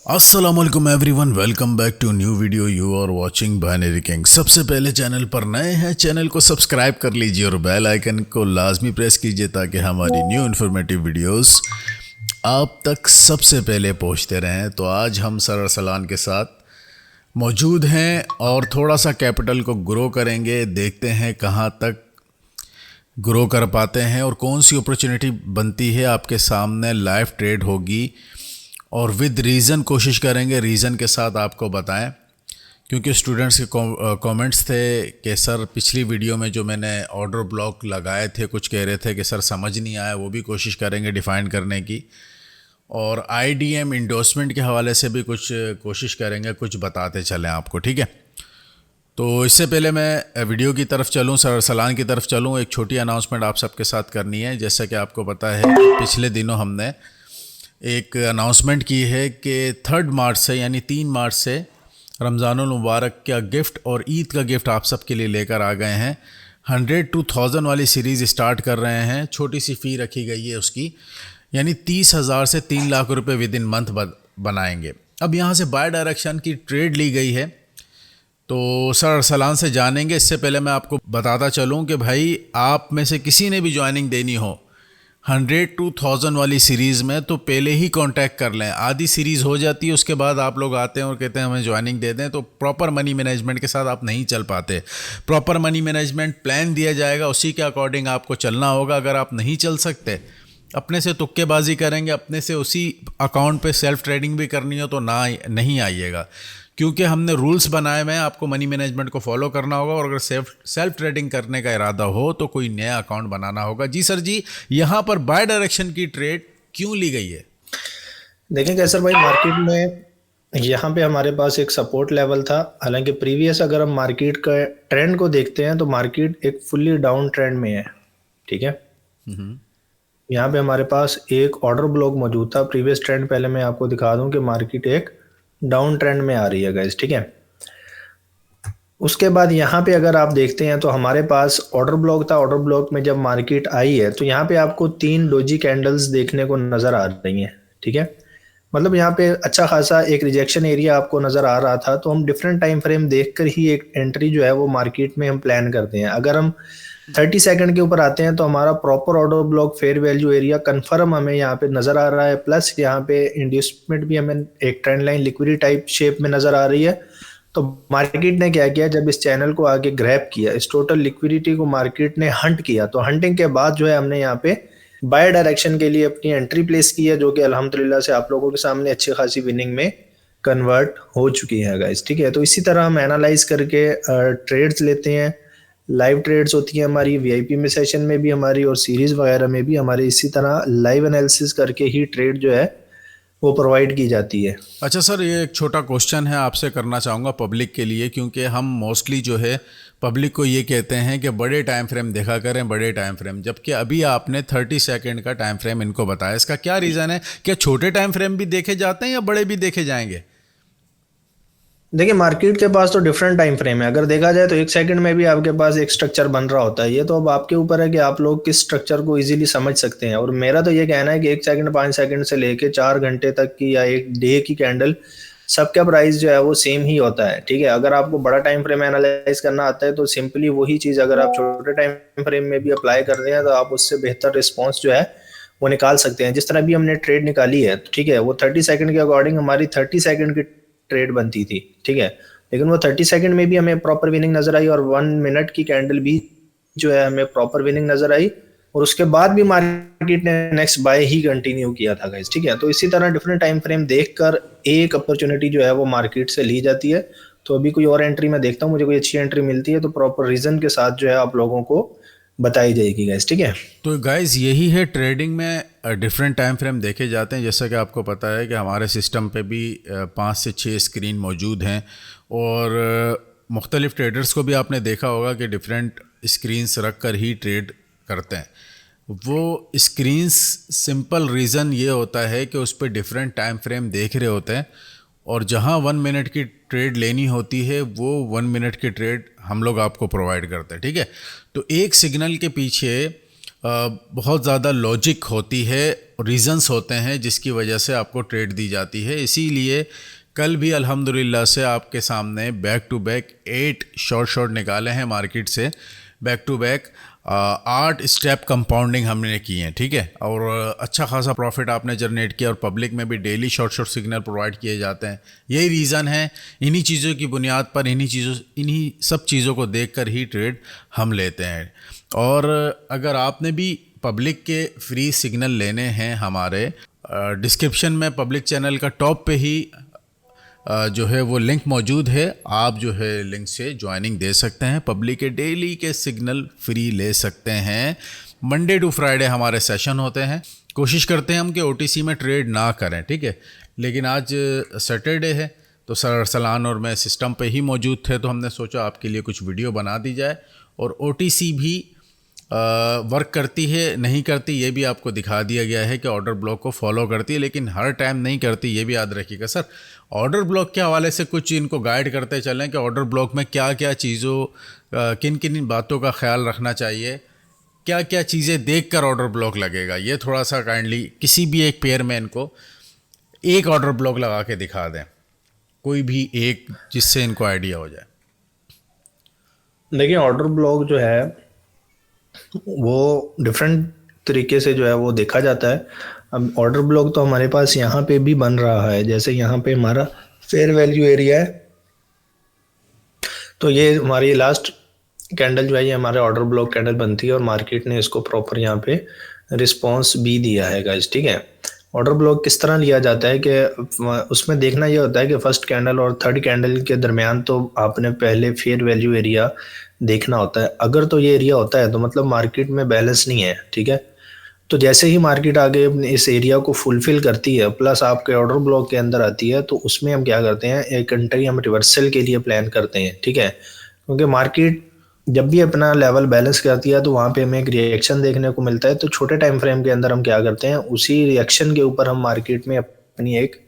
अस्सलामुअलैकुम everyone, welcome back to new video. You are watching binary king. सबसे पहले channel पर नए हैं, चैनल को सब्सक्राइब कर लीजिए और बेल आइकन को लाजमी प्रेस कीजिए ताकि हमारी न्यू इन्फॉर्मेटिव वीडियोस आप तक सबसे पहले पहुंचते रहें। तो आज हम सर अरसलान के साथ मौजूद हैं और थोड़ा सा कैपिटल को ग्रो करेंगे। देखते हैं कहां तक ग्रो कर पाते हैं और कौन सी अपॉर्चुनिटी बनती है आपके सामने। लाइव ट्रेड होगी और विद रीज़न कोशिश करेंगे, रीज़न के साथ आपको बताएं, क्योंकि स्टूडेंट्स के कमेंट्स थे कि सर पिछली वीडियो में जो मैंने ऑर्डर ब्लॉक लगाए थे कुछ कह रहे थे कि सर समझ नहीं आया। वो भी कोशिश करेंगे डिफ़ाइन करने की, और आईडीएम इंडोर्समेंट के हवाले से भी कुछ कोशिश करेंगे, कुछ बताते चलें आपको, ठीक है। तो इससे पहले मैं वीडियो की तरफ चलूं, सर अरसलान की तरफ चलूं, एक छोटी अनाउंसमेंट आप सबके साथ करनी है। जैसा कि आपको पता है कि पिछले दिनों हमने एक अनाउंसमेंट की है कि 3 मार्च से यानी 3 मार्च से रमज़ानुल मुबारक का गिफ्ट और ईद का गिफ्ट आप सबके लिए लेकर आ गए हैं। 100 to 1000 वाली सीरीज़ स्टार्ट कर रहे हैं। छोटी सी फ़ी रखी गई है उसकी, यानी 30,000 से 3 लाख रुपए विद इन मंथ बनाएंगे। अब यहाँ से बाय डायरेक्शन की ट्रेड ली गई है, तो सर अरसलान से जानेंगे। इससे पहले मैं आपको बताता चलूँ कि भाई आप में से किसी ने भी ज्वाइनिंग देनी हो 100 to 1000 वाली सीरीज़ में, तो पहले ही कांटेक्ट कर लें। आधी सीरीज़ हो जाती है, उसके बाद आप लोग आते हैं और कहते हैं हमें ज्वाइनिंग दे दें, तो प्रॉपर मनी मैनेजमेंट के साथ आप नहीं चल पाते। प्रॉपर मनी मैनेजमेंट प्लान दिया जाएगा, उसी के अकॉर्डिंग आपको चलना होगा। अगर आप नहीं चल सकते, अपने से तुक्केबाजी करेंगे, अपने से उसी अकाउंट पे सेल्फ ट्रेडिंग भी करनी हो तो ना नहीं आइएगा, क्योंकि हमने रूल्स बनाए हुए हैं। आपको मनी मैनेजमेंट को फॉलो करना होगा, और अगर सेल्फ ट्रेडिंग करने का इरादा हो तो कोई नया अकाउंट बनाना होगा। जी सर जी, यहाँ पर बाय डायरेक्शन की ट्रेड क्यों ली गई है? देखें कैसर भाई, मार्केट में यहाँ पे हमारे पास एक सपोर्ट लेवल था। हालांकि प्रीवियस अगर हम मार्केट का ट्रेंड को देखते हैं तो मार्केट एक फुल्ली डाउन ट्रेंड में है, ठीक है। यहाँ पे हमारे पास एक ऑर्डर ब्लॉक मौजूद था। प्रीवियस ट्रेंड पहले मैं आपको दिखा दूं कि मार्केट एक डाउन ट्रेंड में आ रही है गाइस, ठीक है। उसके बाद यहाँ पे अगर आप देखते हैं तो हमारे पास ऑर्डर ब्लॉक था। ऑर्डर ब्लॉक में जब मार्केट आई है तो यहाँ पे आपको 3 डोजी कैंडल्स देखने को नजर आ रही हैं, ठीक है। मतलब यहाँ पे अच्छा खासा एक रिजेक्शन एरिया आपको नजर आ रहा था। तो हम डिफरेंट टाइम फ्रेम देखकर ही एक एंट्री जो है वो मार्केट में हम प्लान करते हैं। अगर हम 30 सेकंड के ऊपर आते हैं तो हमारा proper order block fair value area confirm हमें यहाँ पे नजर आ रहा है। प्लस यहाँ पे इंड्यूसमेंट भी हमें एक trend line liquidity type shape में नजर आ रही है। तो मार्केट ने क्या किया, जब इस चैनल को आगे ग्रैब किया, इस टोटल लिक्विडिटी को मार्केट ने हंट किया, तो हंटिंग के बाद जो है हमने यहाँ पे बाय डायरेक्शन के लिए अपनी एंट्री प्लेस की है, जो कि अल्हम्दुलिल्लाह से आप लोगों के सामने अच्छी खासी विनिंग में कन्वर्ट हो चुकी है गाइस, ठीक है। तो इसी तरह हम एनालाइज करके ट्रेड्स लेते हैं। लाइव ट्रेड्स होती है हमारी वीआईपी में, सेशन में भी हमारी, और सीरीज वगैरह में भी हमारी इसी तरह लाइव एनालिसिस करके ही ट्रेड जो है वो प्रोवाइड की जाती है। अच्छा सर, ये एक छोटा क्वेश्चन है आपसे करना चाहूँगा पब्लिक के लिए, क्योंकि हम मोस्टली जो है पब्लिक को ये कहते हैं कि बड़े टाइम फ्रेम देखा करें, बड़े टाइम फ्रेम, जबकि अभी आपने 30 सेकंड का टाइम फ्रेम इनको बताया। इसका क्या रीज़न है? क्या छोटे टाइम फ्रेम भी देखे जाते हैं या बड़े भी देखे जाएंगे? देखिए, मार्केट के पास तो डिफरेंट टाइम फ्रेम है। अगर देखा जाए तो 1 सेकंड में भी आपके पास एक स्ट्रक्चर बन रहा होता है। ये तो अब आपके ऊपर है कि आप लोग किस स्ट्रक्चर को इजीली समझ सकते हैं। और मेरा तो ये कहना है कि 1 सेकंड, 5 सेकंड से लेके 4 घंटे तक की या एक डे की कैंडल, सबका प्राइस जो है वो सेम ही होता है, ठीक है। अगर आपको बड़ा टाइम फ्रेम एनालाइज करना आता है तो सिंपली वही चीज अगर आप छोटे टाइम फ्रेम में भी अप्लाई कर रहे हैं तो आप उससे बेहतर रिस्पॉन्स जो है वो निकाल सकते हैं। जिस तरह भी हमने ट्रेड निकाली है, ठीक है, वो 30 सेकंड के अकॉर्डिंग हमारी 30 सेकंड की ट्रेड बनती थी, ठीक है। लेकिन वो 30 सेकंड में भी हमें प्रॉपर विनिंग नजर आई, और 1 मिनट की कैंडल भी जो है हमें प्रॉपर विनिंग नजर आई। और उसके बाद भी मार्केट ने नेक्स्ट बाय ही कंटिन्यू किया था गाइस, ठीक है। तो इसी तरह डिफरेंट टाइम फ्रेम देखकर एक अपॉर्चुनिटी जो है वो मार्केट से ली जाती है। तो अभी कोई और एंट्री मैं देखता हूँ, मुझे कोई अच्छी एंट्री मिलती है तो प्रॉपर रीजन के साथ जो है आप लोगों को बताई जाएगी गाइस, ठीक है। तो गाइस, यही है ट्रेडिंग में डिफरेंट टाइम फ्रेम देखे जाते हैं। जैसा कि आपको पता है कि हमारे सिस्टम पे भी 5 से 6 स्क्रीन मौजूद हैं, और मुख्तलिफ ट्रेडर्स को भी आपने देखा होगा कि डिफरेंट स्क्रीन्स रख कर ही ट्रेड करते हैं। वो स्क्रीन्स सिंपल रीज़न ये होता है कि उस पर डिफरेंट टाइम फ्रेम देख रहे होते हैं, और जहाँ 1 मिनट की ट्रेड लेनी होती है वो 1 मिनट की ट्रेड हम लोग आपको प्रोवाइड करते हैं, ठीक है। तो एक सिग्नल के पीछे बहुत ज़्यादा लॉजिक होती है, रीज़न्स होते हैं जिसकी वजह से आपको ट्रेड दी जाती है। इसीलिए कल भी अल्हम्दुलिल्लाह से आपके सामने बैक टू बैक 8 शॉर्ट निकाले हैं मार्केट से, back to back 8 step compounding हमने की है, ठीक है। और अच्छा खासा प्रॉफिट आपने जनरेट किया और पब्लिक में भी डेली शॉर्ट सिग्नल प्रोवाइड किए जाते हैं। यही रीज़न है, इन्हीं चीज़ों की बुनियाद पर, इन्हीं सब चीज़ों को देखकर ही ट्रेड हम लेते हैं। और अगर आपने भी पब्लिक के फ्री सिग्नल लेने हैं हमारे, डिस्क्रिप्शन में पब्लिक चैनल का टॉप पे ही जो है वो लिंक मौजूद है। आप जो है लिंक से ज्वाइनिंग दे सकते हैं, पब्लिक के डेली के सिग्नल फ्री ले सकते हैं। मंडे टू फ्राइडे हमारे सेशन होते हैं। कोशिश करते हैं हम कि ओटीसी में ट्रेड ना करें, ठीक है। लेकिन आज सैटरडे है तो सर सलान और मैं सिस्टम पे ही मौजूद थे, तो हमने सोचा आपके लिए कुछ वीडियो बना दी जाए। और ओटीसी भी वर्क करती है नहीं करती ये भी आपको दिखा दिया गया है कि ऑर्डर ब्लॉक को फॉलो करती है, लेकिन हर टाइम नहीं करती, ये भी याद रखिएगा सर। ऑर्डर ब्लॉक के हवाले से कुछ इनको गाइड करते चलें कि ऑर्डर ब्लॉक में क्या क्या चीज़ों, किन किन बातों का ख्याल रखना चाहिए, क्या क्या चीज़ें देख कर ऑर्डर ब्लॉक लगेगा। ये थोड़ा सा काइंडली किसी भी एक पेयर में इनको एक ऑर्डर ब्लॉक लगा के दिखा दें, कोई भी एक, जिससे इनको आइडिया हो जाए। देखिए ऑर्डर ब्लॉक जो है वो डिफरेंट तरीके से जो है वो देखा जाता है। अब ऑर्डर ब्लॉक तो हमारे पास यहाँ पे भी बन रहा है, जैसे यहाँ पे हमारा फेयर वैल्यू एरिया है, तो ये हमारी लास्ट कैंडल जो है ये हमारे ऑर्डर ब्लॉक कैंडल बनती है और मार्केट ने इसको प्रॉपर यहाँ पे रिस्पॉन्स भी दिया है गाइस, ठीक है। ऑर्डर ब्लॉक किस तरह लिया जाता है कि उसमें देखना ये होता है कि फर्स्ट कैंडल और थर्ड कैंडल के दरमियान तो आपने पहले फेयर वैल्यू एरिया देखना होता है। अगर तो ये एरिया होता है तो मतलब मार्केट में बैलेंस नहीं है, ठीक है। तो जैसे ही मार्केट आगे इस एरिया को फुलफिल करती है प्लस आपके ऑर्डर ब्लॉक के अंदर आती है, तो उसमें हम क्या करते हैं, एक एंट्री हम रिवर्सल के लिए प्लान करते हैं, ठीक है। क्योंकि मार्केट जब भी अपना लेवल बैलेंस करती है तो वहाँ पे हमें एक रिएक्शन देखने को मिलता है, तो छोटे टाइम फ्रेम के अंदर हम क्या करते हैं, उसी रिएक्शन के ऊपर हम मार्केट में अपनी एक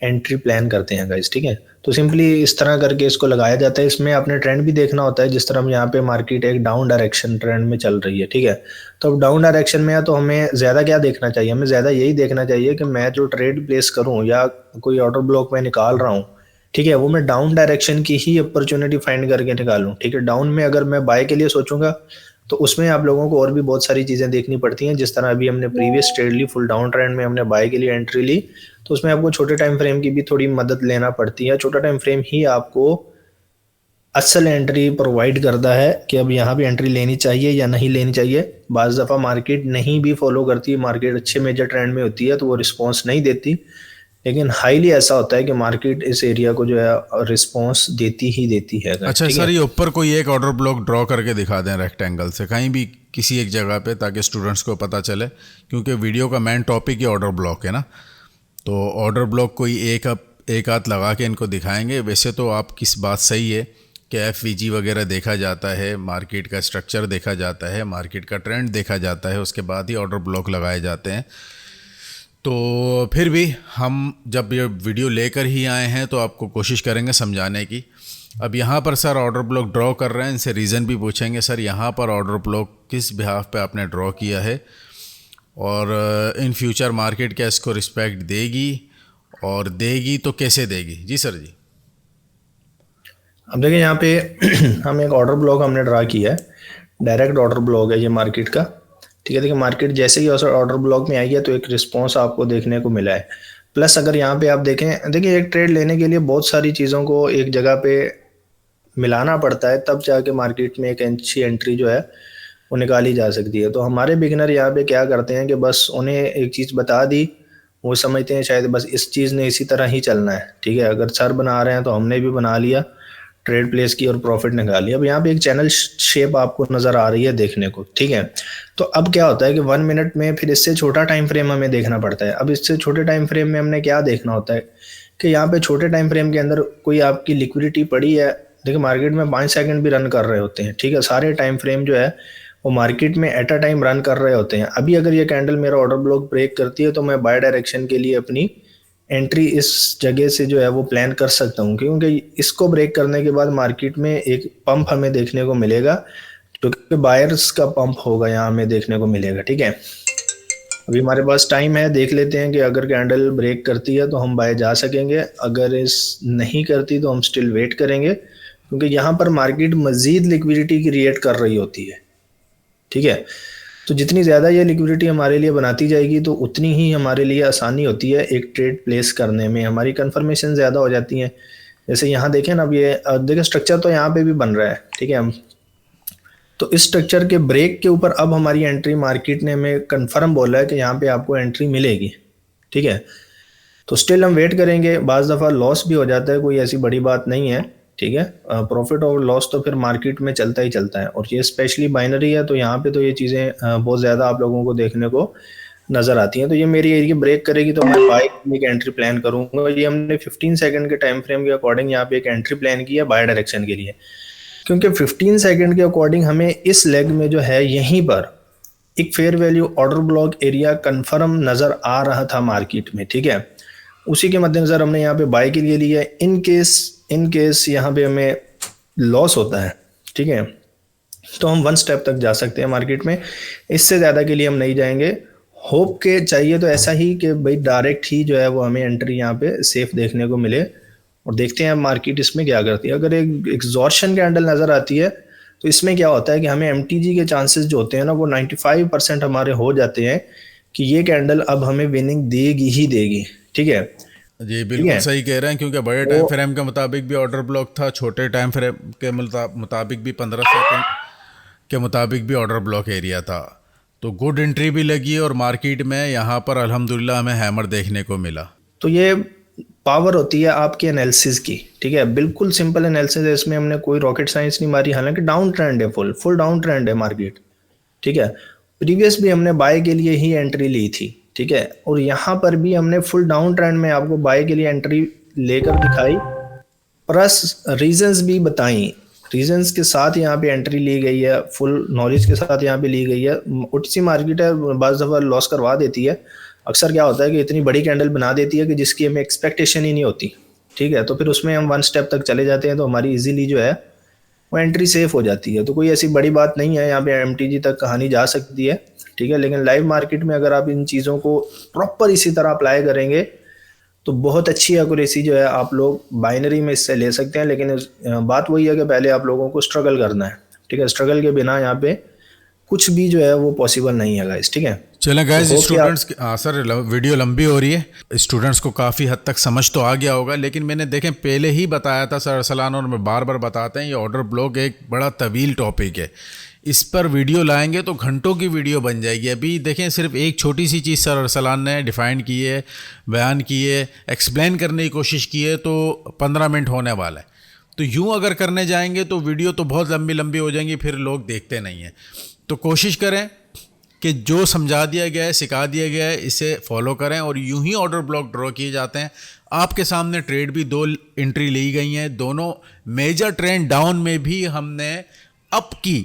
एंट्री प्लान करते हैं गाइस, ठीक है। तो सिंपली इस तरह करके इसको लगाया जाता है। इसमें आपने ट्रेंड भी देखना होता है, जिस तरह हम यहाँ पे मार्केट एक डाउन डायरेक्शन ट्रेंड में चल रही है, ठीक है। तो अब डाउन डायरेक्शन में है तो हमें ज़्यादा क्या देखना चाहिए, हमें ज़्यादा यही देखना चाहिए कि मैं जो ट्रेड प्लेस करूँ या कोई ऑर्डर ब्लॉक में निकाल रहा हूँ, ठीक है, वो मैं डाउन डायरेक्शन की ही अपॉर्चुनिटी फाइंड करके निकालूं, ठीक है। डाउन में अगर मैं बाय के लिए सोचूंगा तो उसमें आप लोगों को और भी बहुत सारी चीज़ें देखनी पड़ती हैं। जिस तरह अभी हमने प्रीवियस ट्रेड ली, फुल डाउन ट्रेंड में हमने बाय के लिए एंट्री ली, तो उसमें आपको छोटे टाइम फ्रेम की भी थोड़ी मदद लेना पड़ती है। छोटा टाइम फ्रेम ही आपको असल एंट्री प्रोवाइड करता है कि अब यहाँ भी एंट्री लेनी चाहिए या नहीं लेनी चाहिए। बाज़ दफ़ा मार्केट नहीं भी फॉलो करती, मार्केट अच्छे मेजर ट्रेंड में होती है तो वो रिस्पॉन्स नहीं देती, लेकिन हाईली ऐसा होता है कि मार्केट इस एरिया को जो है रिस्पॉन्स देती ही देती है। अच्छा सर, ये ऊपर कोई एक ऑर्डर ब्लॉक ड्रॉ करके दिखा दें रेक्टेंगल से कहीं भी किसी एक जगह पे, ताकि स्टूडेंट्स को पता चले, क्योंकि वीडियो का मेन टॉपिक ही ऑर्डर ब्लॉक है ना। तो ऑर्डर ब्लॉक कोई एक हाथ लगा के इनको दिखाएंगे। वैसे तो आपकी बात सही है कि एफवीजी वगैरह देखा जाता है, मार्केट का स्ट्रक्चर देखा जाता है, मार्केट का ट्रेंड देखा जाता है, उसके बाद ही ऑर्डर ब्लॉक लगाए जाते हैं। तो फिर भी हम जब ये वीडियो लेकर ही आए हैं तो आपको कोशिश करेंगे समझाने की। अब यहाँ पर सर ऑर्डर ब्लॉक ड्रॉ कर रहे हैं, इनसे रीज़न भी पूछेंगे, सर यहाँ पर ऑर्डर ब्लॉक किस बिहाफ पे आपने ड्रॉ किया है और इन फ्यूचर मार्केट क्या इसको रिस्पेक्ट देगी, और देगी तो कैसे देगी। जी सर जी। अब देखिए यहाँ पे हम एक ऑर्डर ब्लॉक हमने ड्रा किया है, डायरेक्ट ऑर्डर ब्लॉक है ये मार्केट का, ठीक है। देखिए मार्केट जैसे ही ऑर्डर ब्लॉक में आई है तो एक रिस्पॉन्स आपको देखने को मिला है। प्लस अगर यहाँ पे आप देखें, देखिए एक ट्रेड लेने के लिए बहुत सारी चीज़ों को एक जगह पे मिलाना पड़ता है, तब जाके मार्केट में एक अच्छी एंट्री जो है वो निकाली जा सकती है। तो हमारे बिगिनर यहाँ पे क्या करते हैं कि बस उन्हें एक चीज़ बता दी, वो समझते हैं शायद बस इस चीज़ ने इसी तरह ही चलना है, ठीक है। अगर सर बना रहे हैं तो हमने भी बना लिया, ट्रेड प्लेस की और प्रॉफिट निकाल लिया। अब यहाँ पे एक चैनल शेप आपको नज़र आ रही है देखने को, ठीक है। तो अब क्या होता है कि 1 मिनट में फिर इससे छोटा टाइम फ्रेम हमें देखना पड़ता है। अब इससे छोटे टाइम फ्रेम में हमने क्या देखना होता है कि यहाँ पे छोटे टाइम फ्रेम के अंदर कोई आपकी लिक्विडिटी पड़ी है। देखिए मार्केट में 5 सेकंड भी रन कर रहे होते हैं, ठीक है। सारे टाइम फ्रेम जो है वो मार्केट में एट अ टाइम रन कर रहे होते हैं। अभी अगर ये कैंडल मेरा ऑर्डर ब्लॉक ब्रेक करती है तो मैं बाय डायरेक्शन के लिए अपनी एंट्री इस जगह से जो है वो प्लान कर सकता हूँ, क्योंकि इसको ब्रेक करने के बाद मार्केट में एक पंप हमें देखने को मिलेगा, क्योंकि बायर्स का पंप होगा यहाँ हमें देखने को मिलेगा। ठीक है, अभी हमारे पास टाइम है, देख लेते हैं कि अगर कैंडल ब्रेक करती है तो हम बाय जा सकेंगे, अगर इस नहीं करती तो हम स्टिल वेट करेंगे, क्योंकि यहाँ पर मार्केट मजीद लिक्विडिटी क्रिएट कर रही होती है। ठीक है, तो जितनी ज़्यादा ये लिक्विडिटी हमारे लिए बनाती जाएगी तो उतनी ही हमारे लिए आसानी होती है एक ट्रेड प्लेस करने में, हमारी कंफर्मेशन ज़्यादा हो जाती हैं। जैसे यहाँ देखें ना, अब ये देखिए स्ट्रक्चर तो यहाँ पे भी बन रहा है। ठीक है, हम तो इस स्ट्रक्चर के ब्रेक के ऊपर अब हमारी एंट्री मार्केट ने हमें कंफर्म बोला है कि यहाँ पे आपको एंट्री मिलेगी। ठीक है, तो स्टिल हम वेट करेंगे, बाज़ दफ़ा लॉस भी हो जाता है, कोई ऐसी बड़ी बात नहीं है। ठीक है, प्रॉफिट और लॉस तो फिर मार्केट में चलता ही चलता है, और ये स्पेशली बाइनरी है तो यहाँ पे तो ये चीज़ें बहुत ज़्यादा आप लोगों को देखने को नज़र आती हैं। तो ये मेरी एरिया ब्रेक करेगी तो मैं बाय एक एंट्री प्लान करूँगा। ये हमने 15 सेकंड के टाइम फ्रेम के अकॉर्डिंग यहाँ पे एक एंट्री प्लान की है बाय डायरेक्शन के लिए, क्योंकि 15 सेकंड के अकॉर्डिंग हमें इस लेग में जो है यहीं पर एक fair value order block area confirm नज़र आ रहा था मार्केट में। ठीक है, उसी के मद्देनज़र हमने यहाँ पे बाय के लिए लिया है, इन केस यहाँ पे हमें लॉस होता है। ठीक है, तो हम 1 स्टेप तक जा सकते हैं मार्केट में, इससे ज़्यादा के लिए हम नहीं जाएंगे। होप के चाहिए तो ऐसा ही कि भाई डायरेक्ट ही जो है वो हमें एंट्री यहाँ पे सेफ देखने को मिले, और देखते हैं मार्केट इसमें क्या करती है। अगर एक एग्जॉर्शन कैंडल नज़र आती है तो इसमें क्या होता है कि हमें एमटीजी के चांसेस जो होते हैं ना वो 95% हमारे हो जाते हैं कि ये कैंडल अब हमें विनिंग देगी ही देगी। ठीक है, जी बिल्कुल सही कह रहे हैं, क्योंकि बड़े टाइम फ्रेम के मुताबिक भी ऑर्डर ब्लॉक था, छोटे टाइम फ्रेम के मुताबिक भी 15 सेकंड के मुताबिक भी ऑर्डर ब्लॉक एरिया था। तो गुड एंट्री भी लगी और मार्केट में यहाँ पर अल्हम्दुलिल्लाह हमें हैमर देखने को मिला। तो ये पावर होती है आपके एनालिसिस की। ठीक है, बिल्कुल सिंपल एनालिसिस है, इसमें हमने कोई रॉकेट साइंस नहीं मारी, हालांकि डाउन ट्रेंड है, फुल डाउन ट्रेंड है मार्केट। ठीक है, प्रीवियस भी हमने बाय के लिए ही एंट्री ली थी। ठीक है, और यहाँ पर भी हमने फुल डाउन ट्रेंड में आपको बाय के लिए एंट्री लेकर दिखाई, प्लस रीजंस भी बताई, रीजंस के साथ यहाँ पे एंट्री ली गई है, फुल नॉलेज के साथ यहाँ पे ली गई है। ओटीसी मार्केट है, बाज़ दफ़ा लॉस करवा देती है, अक्सर क्या होता है कि इतनी बड़ी कैंडल बना देती है कि जिसकी हमें एक्सपेक्टेशन ही नहीं होती। ठीक है, तो फिर उसमें हम 1 स्टेप तक चले जाते हैं तो हमारी इजीली जो है वो एंट्री सेफ हो जाती है। तो कोई ऐसी बड़ी बात नहीं है, यहाँ पे एमटीजी तक कहानी जा सकती है। ठीक है, लेकिन लाइव मार्केट में अगर आप इन चीज़ों को प्रॉपर इसी तरह अप्लाई करेंगे तो बहुत अच्छी एक्यूरेसी जो है आप लोग बाइनरी में इससे ले सकते हैं। लेकिन बात वही है कि पहले आप लोगों को स्ट्रगल करना है। ठीक है, स्ट्रगल के बिना यहाँ पे कुछ भी जो है वो पॉसिबल नहीं है गाइस। ठीक है, चलें गाइस, तो स्टूडेंट्स सर वीडियो लंबी हो रही है, स्टूडेंट्स को काफ़ी हद तक समझ तो आ गया होगा, लेकिन मैंने देखें पहले ही बताया था सर अरसलान, और मैं बार बार बताते हैं ये ऑर्डर ब्लॉक एक बड़ा तवील टॉपिक है, इस पर वीडियो लाएंगे तो घंटों की वीडियो बन जाएगी। अभी देखें सिर्फ एक छोटी सी चीज़ सर अरसलान ने डिफ़ाइन की है, बयान की है, एक्सप्लेन करने की कोशिश की है, तो 15 मिनट होने वाला है। तो यूँ अगर करने जाएंगे तो वीडियो तो बहुत लंबी लंबी हो जाएंगी, फिर लोग देखते नहीं हैं। तो कोशिश करें कि जो समझा दिया गया है, सिखा दिया गया है, इसे फॉलो करें, और यूं ही ऑर्डर ब्लॉक ड्रॉ किए जाते हैं। आपके सामने ट्रेड भी 2 एंट्री ली गई हैं, दोनों मेजर ट्रेंड डाउन में भी हमने अप की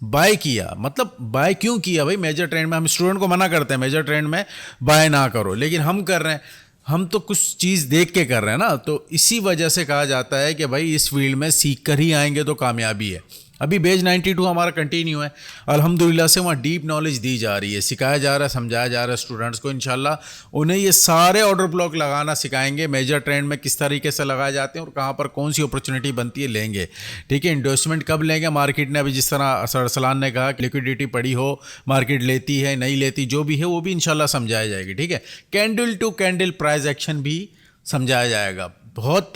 बाय किया। मतलब बाय क्यों किया भाई, मेजर ट्रेंड में हम स्टूडेंट को मना करते हैं मेजर ट्रेंड में बाय ना करो, लेकिन हम कर रहे हैं, हम तो कुछ चीज़ देख के कर रहे हैं ना। तो इसी वजह से कहा जाता है कि भाई इस फील्ड में सीख कर ही आएंगे तो कामयाबी है। अभी बेज 92 हमारा कंटिन्यू है, अल्हम्दुलिल्लाह से वहाँ डीप नॉलेज दी जा रही है, सिखाया जा रहा है, समझाया जा रहा है स्टूडेंट्स को। इंशाल्लाह उन्हें ये सारे ऑर्डर ब्लॉक लगाना सिखाएंगे, मेजर ट्रेंड में किस तरीके से लगाए जाते हैं और कहाँ पर कौन सी अपॉर्चुनिटी बनती है, लेंगे। ठीक है, इन्वेस्टमेंट कब लेंगे मार्केट ने, अभी जिस तरह सर अरसलान ने कहा कि लिक्विडिटी पड़ी हो, मार्केट लेती है नहीं लेती, जो भी है वो भी इंशाल्लाह समझाया जाएगी। ठीक है, candle to candle price action भी समझाया जाएगा, बहुत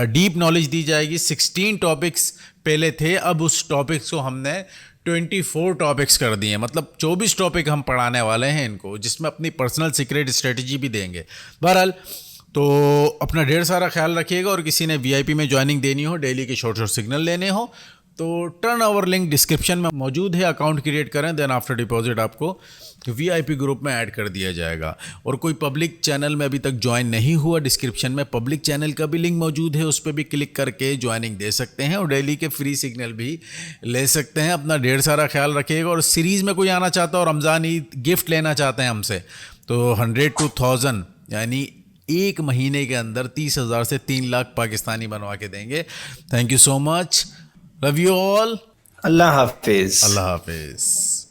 डीप नॉलेज दी जाएगी। 16 टॉपिक्स पहले थे, अब उस टॉपिक्स को हमने 24 टॉपिक्स कर दिए, मतलब 24 टॉपिक हम पढ़ाने वाले हैं इनको, जिसमें अपनी पर्सनल सीक्रेट स्ट्रेटजी भी देंगे। बहरहाल तो अपना ढेर सारा ख्याल रखिएगा, और किसी ने वीआईपी में ज्वाइनिंग देनी हो, डेली के शॉर्ट सिग्नल लेने हो, तो टर्न ओवर लिंक डिस्क्रिप्शन में मौजूद है, अकाउंट क्रिएट करें, देन आफ्टर डिपॉजिट आपको वीआईपी ग्रुप में ऐड कर दिया जाएगा। और कोई पब्लिक चैनल में अभी तक ज्वाइन नहीं हुआ, डिस्क्रिप्शन में पब्लिक चैनल का भी लिंक मौजूद है, उस पर भी क्लिक करके ज्वाइनिंग दे सकते हैं और डेली के फ्री सिग्नल भी ले सकते हैं। अपना ढेर सारा ख्याल रखिएगा, और सीरीज़ में कोई आना चाहता है और रमज़ान ईद गिफ्ट लेना चाहते हैं हमसे, तो 100 to 1000 यानी एक महीने के अंदर 30,000 से 3 लाख पाकिस्तानी बनवा के देंगे। Thank you so much, love you all, Allah Hafiz. Allah Hafiz.